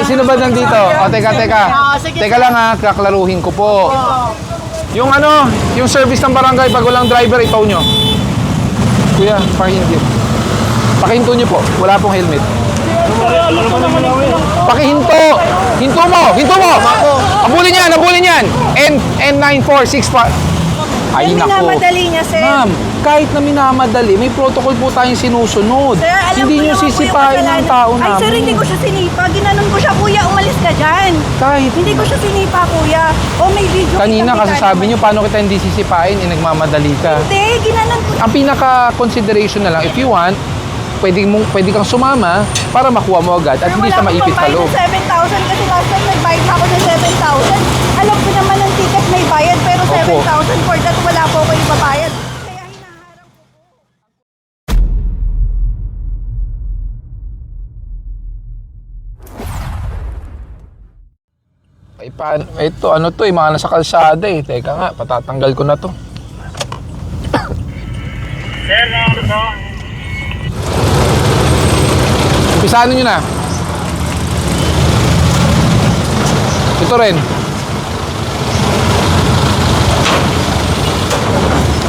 Sino ba nandito? O, teka. Teka lang ha, kaklaruhin ko po. Yung yung service ng barangay, pag walang driver, itaw nyo. Kuya, pakihinto nyo po. Wala pong helmet. Pakihinto! Hinto mo! Abulin yan! N9465. Ay, nako. Minamadali niya, sir. Ma'am, kahit na minamadali, may protocol po tayong sinusunod. Sir, alam Hindi ko nyo naman po yung sisipahin ng kasalanan. tao Ay, namin. sir, hindi ko siya sinipa. Ginanon ko siya, kuya, umalis ka dyan. Kahit Hindi ko siya sinipa, kuya. O may video. kanina kita, kasi sabi nyo, paano kita hindi sisipain, nagmamadali ka. Hindi, ginanon ko. Ang pinaka-consideration na lang, if you want, pwede kang sumama para makuha mo agad at hindi sa maipit ka loob. 7,000 kasi last time nagbayad ako ng 7,000. Alam ko naman ng ticket may bayad pero Opo. 7,000 for that wala po ako ibabayad. Kaya hinaharang ko po. Ay, ito, mga nasa kalsada eh. Teka nga, patatanggal ko na to. Sir, Umpisahan nyo na. Ito rin.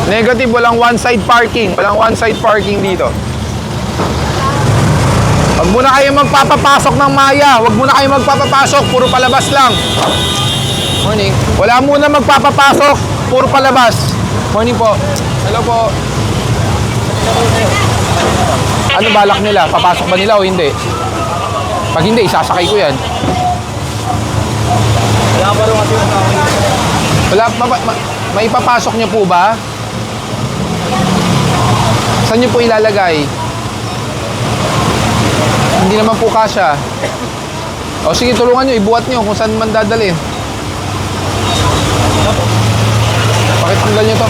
Negative, walang one-side parking. Walang one-side parking dito. Huwag muna kayo magpapapasok ng Maya. Huwag muna kayo magpapapasok. Puro palabas lang. Morning. Wala muna magpapapasok. Puro palabas. Morning po. Hello po. Ano balak nila? Papasok ba nila o hindi? Pag hindi, isasakay ko yan. Wala, may papasok niyo po ba? Saan niyo po ilalagay? Hindi naman po kasya. O sige, tulungan niyo, ibuhat niyo kung saan man dadalhin. Pakitanggal niyo to.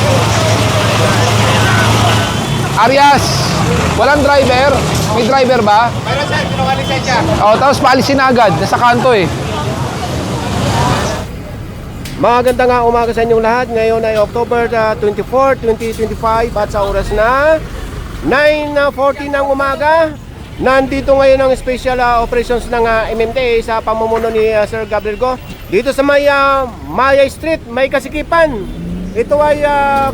Arias! Walang driver? May driver ba? Meron sir, kinuha lisensya. O, tapos paalisin na agad. Nasa kanto eh. Maganda nga umaga sa inyong lahat. Ngayon ay October 24, 2025 at sa oras na 9:40 ng umaga. Nandito ngayon ang special operations ng MMDA sa pamumuno ni Sir Gabriel Go. Dito sa Maya Street, may kasikipan. Ito ay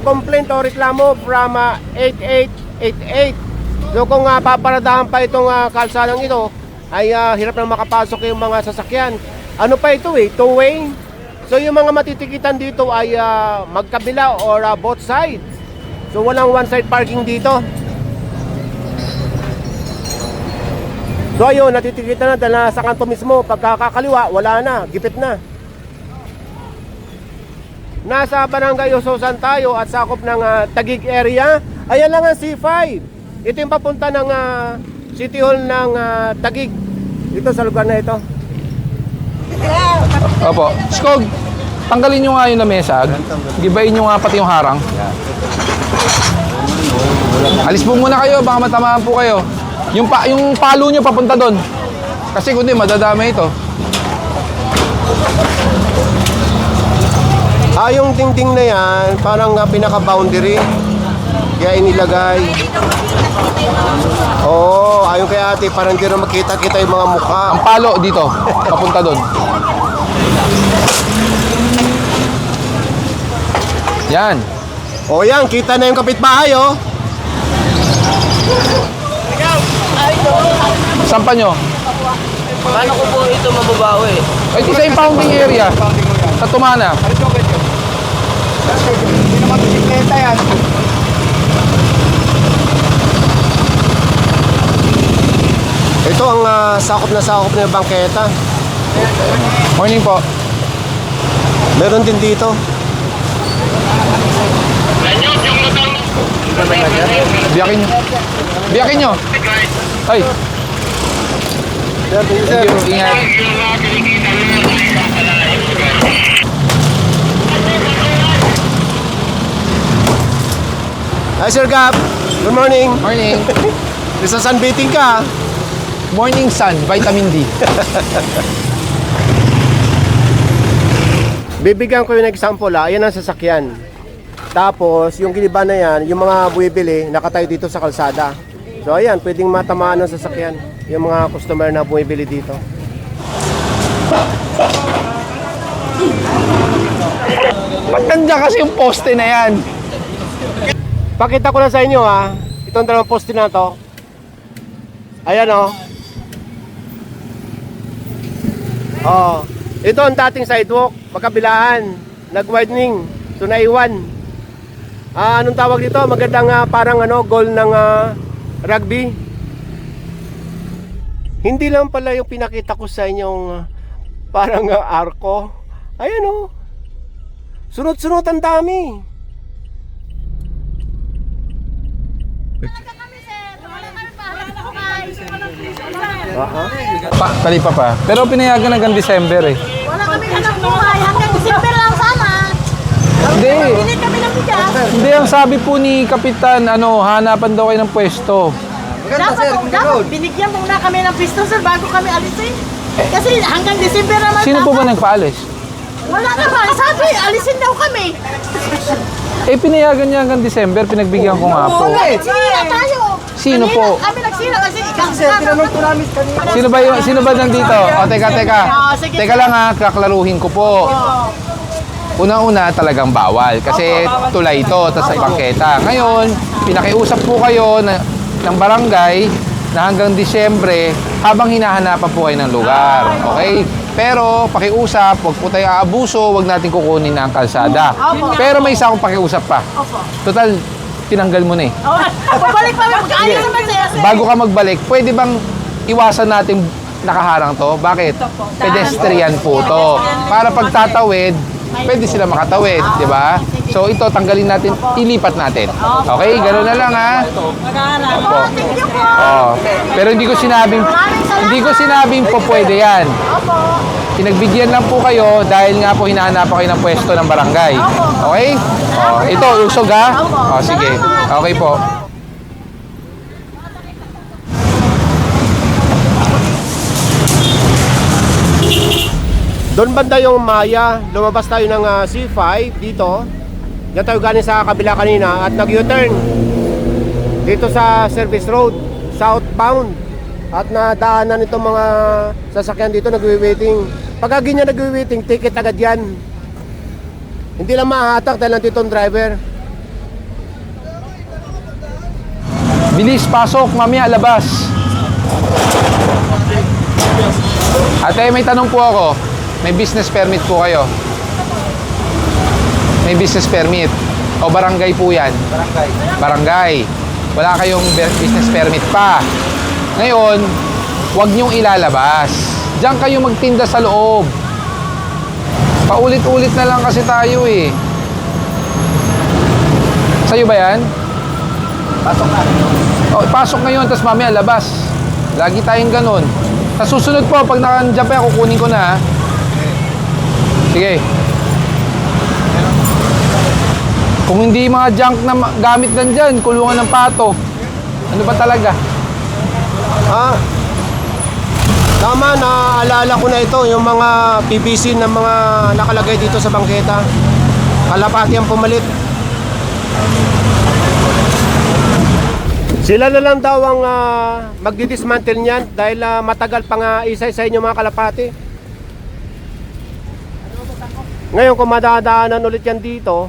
complaint o reklamo from 8888. So kung paparadahan pa itong kalsadang ito, ay hirap na makapasok yung mga sasakyan. Ano pa ito eh, two-way. So yung mga matitikitan dito ay magkabila or both sides. So walang one-side parking dito. So ayun, natitikitan na dahil nasa kanto mismo. Pagkakakaliwa, wala na, gipit na. Nasa Barangay Usosan tayo at sakop ng Taguig area. Ayan lang ang C5. Ito yung papunta ng City Hall ng Taguig. Dito sa lugar na ito. Opo. Skog, tanggalin nyo nga yung lamesag. Gibayin nyo nga pati yung harang. Alis po muna kayo, baka matamaan po kayo. Yung palo nyo papunta doon. Kasi kundi madadamay ito. Yung tingting na yan, parang pinaka-boundary. Kaya inilagay. Oo, ayon kay ate, parang hindi na makita-kita yung mga mukha. Ang palo dito, papunta doon. Yan. O yan, kita na yung kapitbahay oh. Sampan nyo. Paano ko po ito mababawi? Ay, ito sa impounding area. Sa Tumana. Hindi naman bisikleta yan. Ito ang sakop na yung bangketa. Morning po. Meron din dito. Biyakin nyo. Biyakin nyo. Ay. Thank you, sir. Thank you. Ingat. Hi, Sir Gab. Good morning. Morning. Isa sunbathing ka. Morning sun, vitamin D. Bibigyan ko yung example Ayan ang sasakyan. Tapos, yung giliba na yan, yung mga buwibili, nakatayo dito sa kalsada. So, ayan, pwedeng matamaan ng sasakyan. Yung mga customer na bumibili dito. Ba't nandiyan kasi yung poste na yan? Pakita ko na sa inyo ha. Itong dalawang poste na to. Ayan oh. Oh, ito ang dating sidewalk, magkabilaan, nag-widening, so naiwan. Anong tawag dito? Magandang parang goal ng rugby. Hindi lang pala yung pinakita ko sa inyong parang arko. Ayan oh. Sunod-sunod ang dami. Kalipa pa. Pero pinayagan hanggang December eh. Wala kami hanap buhay. Hanggang December lang sana. Hindi. Bili kami ng bigas. Hindi, ang sabi po ni Kapitan, hanapan daw kayo ng pwesto. Dapat binigyan muna kami ng pisto, sir, bago kami alisin. Kasi hanggang December naman. Sino po ba nagpaalis? Wala naman. Sabi, alisin daw kami. Eh, pinayagan niya hanggang December, pinagbigyan ko nga po. Sira tayo. Sino Kanina, po? Kami nagsira kasi ikaw. Sino ba nandito? Teka. Sige, Teka lang kaklaruhin ko po. Una-una talagang bawal kasi tulay ito, tas sa bangketa. Ngayon, pinakiusap po kayo ng barangay na hanggang Disyembre habang hinahanapan po kayo ng lugar. Okay? Pero pakiusap, wag po tayo aabuso, wag natin kukunin na ang kalsada. Pero may isa akong pakiusap pa. Total, tinanggal mo na eh. Pabalik pa magkaayos naman sir. Bago ka magbalik, pwede bang iwasan natin nakaharang to? Bakit? Pedestrian po to. Para pagtatawid, pwede sila makatawid, di ba? So ito, tanggalin natin, ilipat natin. Okay, gano'n na lang ha. Opo. Oh. Pero hindi ko sinabing po pwede yan. Pinagbigyan lang po kayo dahil nga po hinahanapan kayo ng pwesto ng barangay. Okay? Oh, ito, usog ha? Oh, sige. Okay po. Doon banda yung Maya, lumabas tayo ng C5 dito. Diyan tayo galing sa kabila kanina at nag-U-turn dito sa Service Road, southbound. At nadaanan itong mga sasakyan dito nagwi-waiting. Pagka ganyan nagwi-waiting, ticket agad yan. Hindi lang mahahatak dahil nandito ang driver. Bilis, pasok, mamaya, labas. Ate, may tanong po ako. May business permit po kayo? May business permit. O barangay po yan? Barangay. Wala kayong business permit pa. Ngayon, huwag niyong ilalabas. Diyan kayo magtinda sa loob. Paulit-ulit na lang kasi tayo eh. Sa'yo ba yan? Pasok na. O, pasok ngayon, tapos mamaya labas. Lagi tayong ganun. Sa susunod po, pag nakandiyan pa yan, kukunin ko na ha. Sige. Kung hindi mga junk na gamit nandyan, kulungan ng pato. Ano ba talaga? Tama, naalala ko na ito, yung mga PVC na mga nakalagay dito sa bangketa. Kalapati ang pumalit. Sila na lang daw ang magdi-dismantle niyan dahil matagal pa nga isa-isa inyo mga kalapati. Ngayon kung madadaanan ulit yan dito,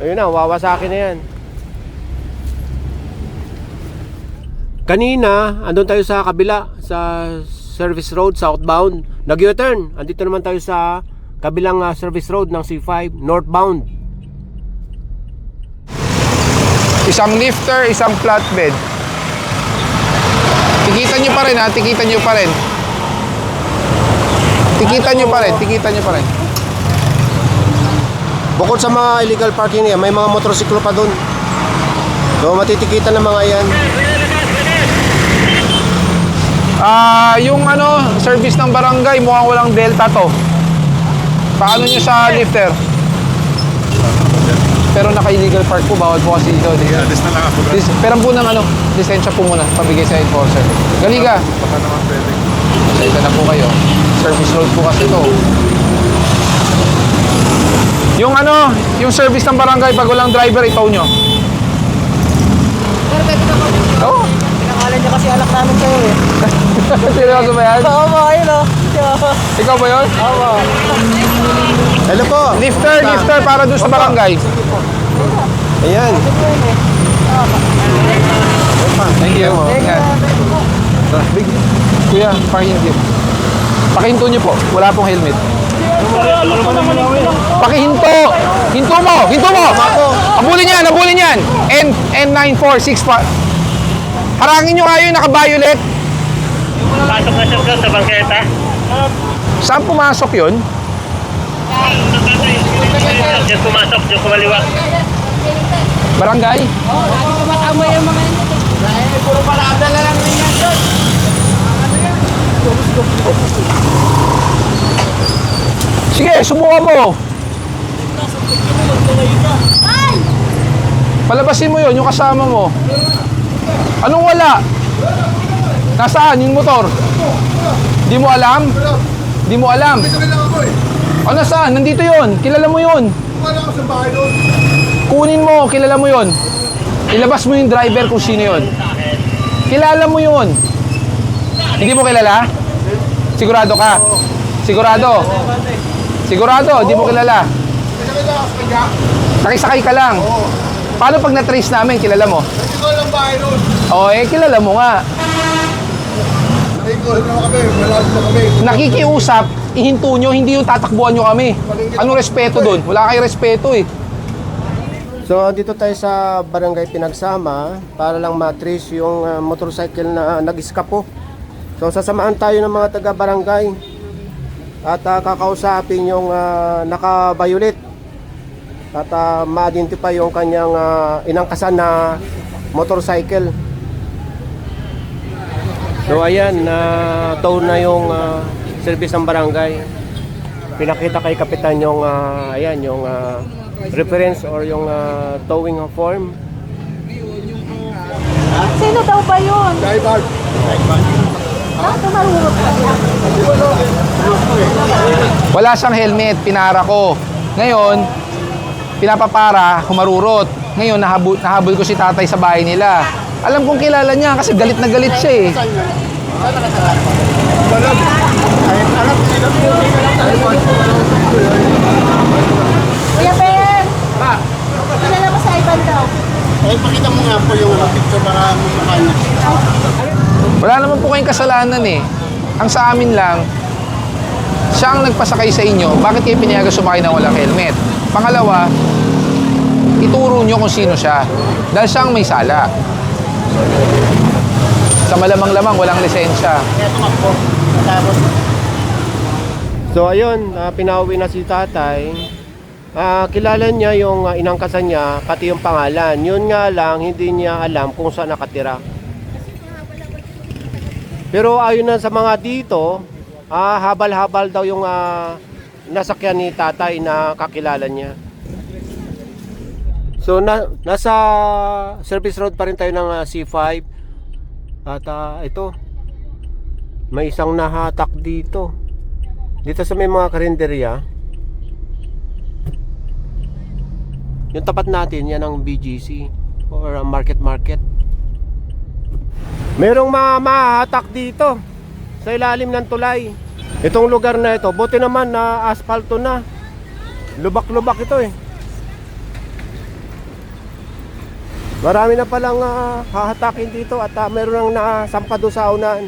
ayun na, wawasakin na yan. Kanina, andun tayo sa kabila, sa Service Road, southbound. Nag-U-turn, andito naman tayo sa kabilang Service Road ng C5, northbound. Isang lifter, isang flatbed. Tikitan nyo pa rin ha, tikitan nyo pa rin. Tikitan nyo pa rin, tikitan nyo pa rin. Bukod sa mga illegal parking niya, may mga motorsiklo pa dun. So matitikitan ng mga yan. Yung service ng barangay, mukhang walang delta to. Paano nyo sa lifter? Pero naka-illegal park po, bawal po kasi dito. Pero po ng lisensya po muna, pabigay sa enforcer. Galiga. Baka naman pwede. Isa na po kayo. Service road po kasi to. Yung service ng barangay, pag walang driver, itaw nyo. Sir, pwede na po. Oo. Pinangalan niya kasi anak namin kayo eh. Seryoso ba yan? Oo, ayun o. Ikaw ba yun? Hello po. Lifter para doon sa barangay. Ayan. Thank you. Yan. Kuya, pakihinto. Pakihinto niyo po. Wala pong helmet. Pakihinto! Hinto mo! Hinto mo! Abulin yan! Abulin yan! N946 Harangin nyo kayo yung naka-violet. Pasok na siya sa bangketa. Saan pumasok yun? Diyan pumasok, diyan kumaliwa. Barangay? Puro parada na lang rin yan doon. Sige, subukan mo. Palabasin mo yun, yung kasama mo. Anong wala? Nasaan yung motor? Di mo alam? Di mo alam? O nasaan? Nandito yun. Kilala mo yun. Kunin mo, kilala mo yun. Ilabas mo yung driver kung sino yun. Kilala mo yun. Hindi mo kilala? Sigurado ka? Sigurado? Sigurado, di mo kilala. Nakisakay ka lang. Paano pag na-trace namin, kilala mo? Ikaw lang bahay doon. O kilala mo nga. Ikaw lang kami. Malapit na kami. Nakikiusap, ihinto nyo, hindi yung tatakbuhan nyo kami. Anong respeto doon? Wala kayo respeto eh. So dito tayo sa Barangay Pinagsama para lang matrace yung motorcycle na nag-escapo. So sasamaan tayo ng mga taga-barangay at kakausapin yung naka-violet at ma-identify yung kanyang inangkasan na motorcycle. So ayan, tow na yung service ng barangay. Pinakita kay kapitan yung ayan yung reference or yung towing form. Sino daw ba yun? Driver. Tumarurot pa niya. Wala siyang helmet, pinara ko. Ngayon, pinapapara, humarurot. Ngayon, nahabol ko si tatay sa bahay nila. Alam kong kilala niya kasi galit na galit siya eh. Kuya Ben! Kilala mo sa Ivan daw. Eh, pakita mo nga po yung picture para mukha niya. Wala naman po kayong kasalanan eh. Ang sa amin lang, siya ang nagpasakay sa inyo. Bakit kayo pinayagan sumakay ng walang helmet? Pangalawa, ituro nyo kung sino siya. Dahil siya ang may sala. Sa malamang-lamang, walang lisensya. Kaya tumakbo. Tapos, So ayun, pinauwi na si tatay. Kilala niya yung inangkasan niya, pati yung pangalan. Yun nga lang, hindi niya alam kung saan nakatira. Pero ayon na sa mga dito, habal-habal daw yung nasakyan ni tatay na kakilala niya. So nasa service road pa rin tayo ng C5. At ito, may isang nahatak dito. Dito sa may mga karinderya. Yung tapat natin, yan ang BGC or market. Merong mahahatak dito sa ilalim ng tulay. Itong lugar na ito, buti naman na asfalto na. Lubak-lubak ito eh. Marami na palang hahatakin dito at meron nang nasampa doon sa unahan.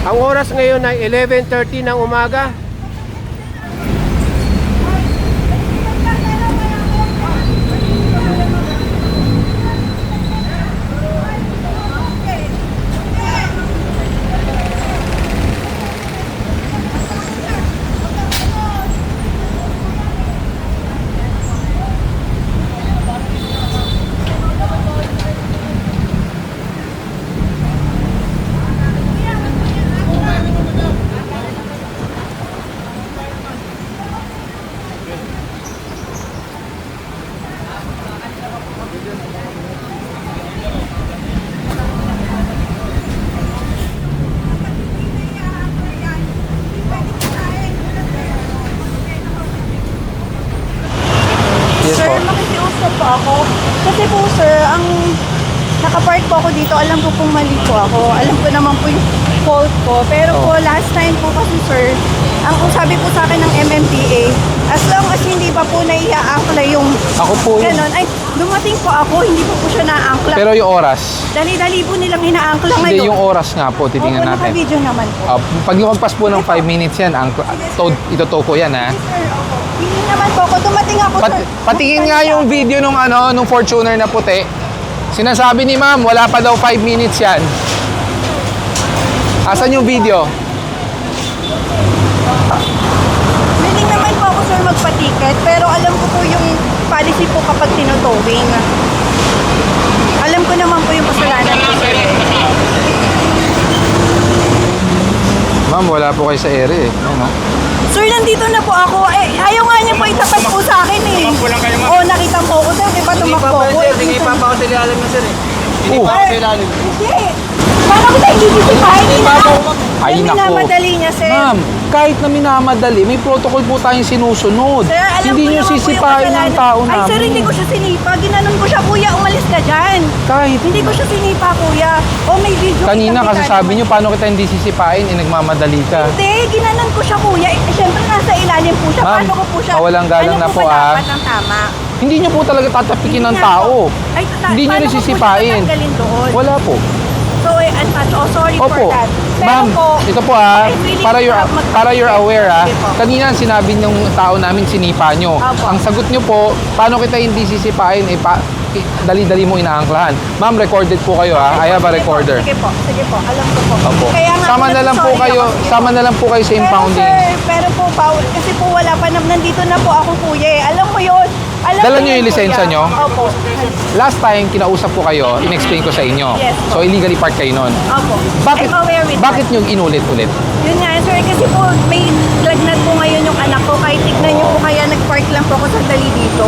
Ang oras ngayon ay 11:30 ng umaga. po ako dito, alam ko pong mali po ako. Alam ko naman po yung fault ko. Pero po, last time po kasi sir, ang sabi po sa akin ng MMDA, as long as hindi pa po naiaangkla yung Ako po yun. ganon, ay dumating po ako, hindi po po siya naaangkla. Pero yung oras, Dali-dali po nilang inaangkla hindi ngayon. yung oras nga po, titingnan Opo, natin. naka-video naman po. Pag lumagpas po ng 5 minutes yan, ituto ko yan ha. Sir, opo. Hindi naman po ako, dumating ako sir. Patingin nga yung video nung Fortuner na puti. Sinasabi ni ma'am, wala pa daw 5 minutes yan. Asan yung video? Willing naman po ako sir magpa-ticket, pero alam ko po yung policy po kapag tinutowing. Alam ko naman po yung kasalanan ko sir. Ma'am, wala po kayo sa ere eh. Ano? Sir, nandito na po ako. Eh, ayaw nga niya po itapat po sa akin eh. Tumakbo lang kayo, ma'am. Oo, nakita po ako sir. Di ba tumakbo ako? Hindi pa ako sa ilalim na sir eh. Hindi Oh. pa ako sa ilalim. Hindi. Paano ko tayo gigisipahin? Hindi na. Ay, Yung nako. minamadali niya sir. Ma'am, kahit na minamadali, may protocol po tayong sinusunod. Sir, alam Hindi ko nyo naman po yung sisipain ng kasalanan. tao Ay namin. sir, hindi ko siya sinipa. Ginanon ko siya, kuya, umalis ka dyan. Kahit Hindi ko siya sinipa, kuya. O may video. kanina kitang-kita kasi sabi naman. nyo, paano kita hindi sisipain, nagmamadali ka. Hindi, ginanon ko siya, kuya. Eh, syempre nasa ilalim po siya. Ma'am, Paano ko po siya? mawalang galang ano na po, ba ah. dapat ang tama? Hindi nyo po talaga tatapikin ng Hindi nga tao. po. Ay, Hindi nyo paano ko po siya nasisipain. tatanggalin doon? Wala po. So, sorry for Opo. that. Pero Ma'am, po, ito po I really para you're aware Sige po. Kanina sinabi ng tao namin sinipa nyo. Opo. Ang sagot nyo po, paano kita hindi sisipain, dali-dali mo inaangklahan. Ma'am, recorded po kayo I have a Sige po, recorder. Sige po, alam ko po. Opo. Kaya nga Sama po, na lang po sorry kayo, ako. Sige sama po. na lang po kayo sa Pero impounding. sir, pero po, bawal, kasi po wala pa nandito na po ako kuya eh. Alam mo yun. Alam Dala mo niyo yun, yung lisensya kuya. nyo? Opo. Last time, kinausap ko kayo, in-explain ko sa inyo. Yes po. So, illegally park kayo nun. Opo. Bakit, I'm aware with bakit nyo inulit-ulit? that. Yun nga sir, kasi po may lagnat po ngayon yung anak ko. Kahit tignan niyo po kaya nag-park lang po ako sandali dito.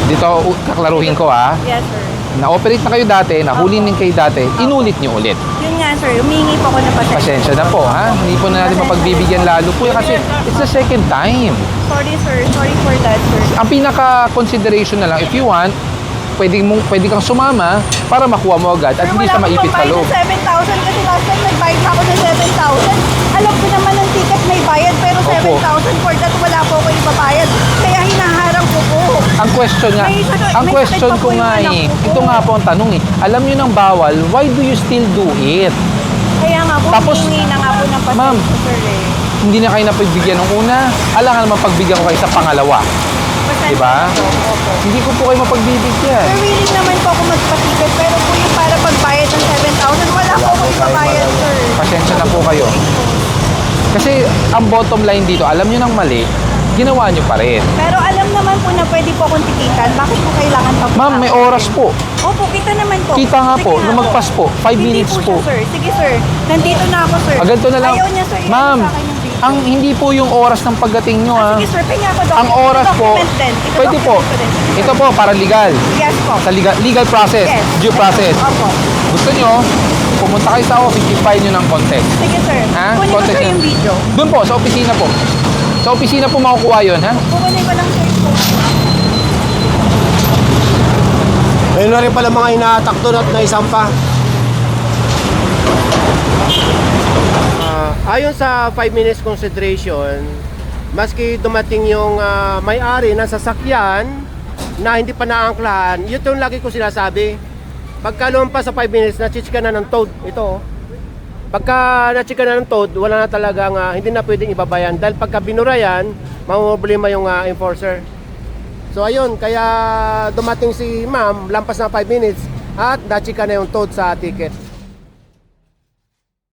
Dito, kaklaruhin ko Yes sir. Na-operate na kayo dati, nahuli din kayo dati, inulit nyo ulit. Yun nga sir, humingi po ako ng pasensya. Pasensya na po, ha? Hindi po na natin mapagbibigyan lalo po kasi it's the second time. Sorry sir, sorry for that sir. Ang pinaka-consideration na lang, if you want, pwede kang sumama para makuha mo agad at Sir, hindi wala sa akong maipit sa pambayad loob. ng 7,000 kasi last time nagbayad pa ako ng 7,000. Alam ko naman ng ticket may bayad pero Opo. 7,000 for that wala po ako ipabayad. Kaya hinaharang ko po. Ang question nga, ang question ko nga ito nga po ang tanong Alam nyo ng bawal, why do you still do it? Kaya nga po, Tapos, humingi na nga po ng ma'am, pasensya sir eh. Hindi na kayo napagbigyan ng una, alangan naman pagbigyan ko kayo sa pangalawa. Pasensya Diba? na po, opo. Hindi ko po kayo mapagbibigyan. Sir, willing naman po ako magpaticket pero po yung para pagbayad ng 7,000 wala po ako ipabayad sir. Pasensya na po kayo. Kasi ang bottom line dito, alam nyo ng mali, ginawa nyo pa rin. Pero alam naman po na pwede po akong tikitan. Bakit po kailangan pa po? Ma'am, may oras po. Opo, kita naman po. Kita nga Sige po, lumagpas po. 5 Hindi minutes po. po. Siya, sir. Sige, sir. Nandito na ako, sir. Ganito na lang. Ayaw niya, sir. Ma'am, Sa akin yung video. ang hindi po yung oras ng pagdating nyo Sige, sir. Pinga ako Ang oras po, pwede po. Ito Ito po, para legal. Yes po. Sa legal process, Yes. due process. Opo. Gusto nyo, pumunta kayo sa office, i-file nyo ng context. Sige, sir. Ha? Kunin ko, Context sir, yan. yung video. Doon po, sa opisina po. Sa opisina po makukuha yun, ha? Kukunin ko lang, sir. Ayun na rin pala mga inaatak doon at naisampa. Ayon sa 5 minutes consideration, maski dumating yung may-ari ng sasakyan na hindi pa naangklahan, yun yung lagi ko sinasabi. Pagka lumampas sa 5 minutes, na-check ka na ng toad. Ito, pagka na-check ka na ng toad, wala na talagang, hindi na pwedeng ibabayan. Dahil pagka binura yan, mamumblema yung enforcer. So ayun, kaya dumating si ma'am, lampas na 5 minutes at na-check ka na yung toad sa ticket.